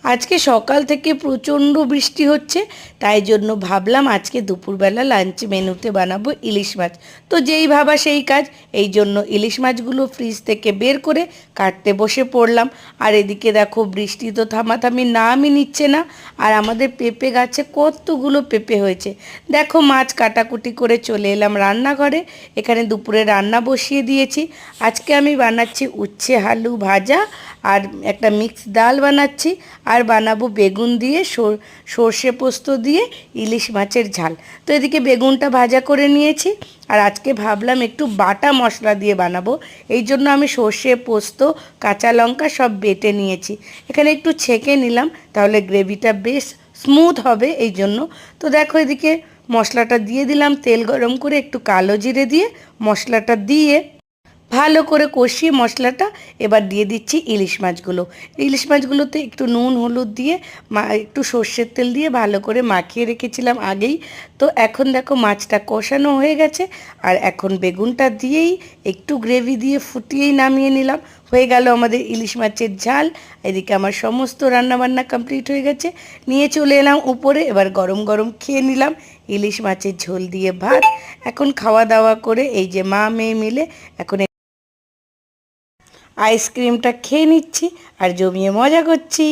আজকে সকাল থেকে প্রচণ্ড বৃষ্টি হচ্ছে, তাই জন্য ভাবলাম আজকে দুপুরবেলা লাঞ্চ মেনুতে বানাবো ইলিশ মাছ। তো যেই ভাবা সেই কাজ, এই জন্য ইলিশ মাছগুলো ফ্রিজ থেকে বের করে কাটতে বসে পড়লাম। আর এদিকে দেখো বৃষ্টি তো থামাথামি নামই নিচ্ছে না। আর আমাদের পেঁপে গাছে কতগুলো পেঁপে হয়েছে। দেখো মাছ কাটাকুটি করে চলে এলাম রান্নাঘরে। এখানে দুপুরে রান্না বসিয়ে দিয়েছি। আজকে আমি বানাচ্ছি উচ্ছে আলু ভাজা, আর একটা মিক্স ডাল বানাচ্ছি, আর বানাবো বেগুন দিয়ে সর্ষে পোস্ত দিয়ে ইলিশ মাছের ঝাল। তো এদিকে বেগুনটা ভাজা করে নিয়েছি, আর আজকে ভাবলাম একটু বাটা মশলা দিয়ে বানাবো। এই জন্য আমি সর্ষে পোস্ত কাঁচা লঙ্কা সব বেটে নিয়েছি। এখানে একটু ছেঁকে নিলাম, তাহলে গ্রেভিটা বেশ স্মুথ হবে এই জন্য। তো দেখো এদিকে মশলাটা দিয়ে দিলাম, তেল গরম করে একটু কালো জিরে দিয়ে মশলাটা দিয়ে ভালো করে কষিয়ে মশলাটা এবার দিয়ে দিচ্ছি ইলিশ মাছগুলো। ইলিশ মাছগুলোতে একটু নুন হলুদ দিয়ে একটু সর্ষের তেল দিয়ে ভালো করে মাখিয়ে রেখেছিলাম আগেই। তো এখন দেখো মাছটা কষানো হয়ে গেছে, আর এখন বেগুনটা দিয়েই একটু গ্রেভি দিয়ে ফুটিয়েই নামিয়ে নিলাম। হয়ে গেল আমাদের ইলিশ মাছের ঝাল। এদিকে আমার সমস্ত রান্নাবান্না কমপ্লিট হয়ে গেছে, নিয়ে চলে এলাম উপরে। এবার গরম গরম খেয়ে নিলাম ইলিশ মাছের ঝোল দিয়ে ভাত। এখন খাওয়া দাওয়া করে এই যে মা মেয়ে মিলে এখন আইসক্রিমটা খেয়ে নিচ্ছি আর জমিয়ে মজা করছি।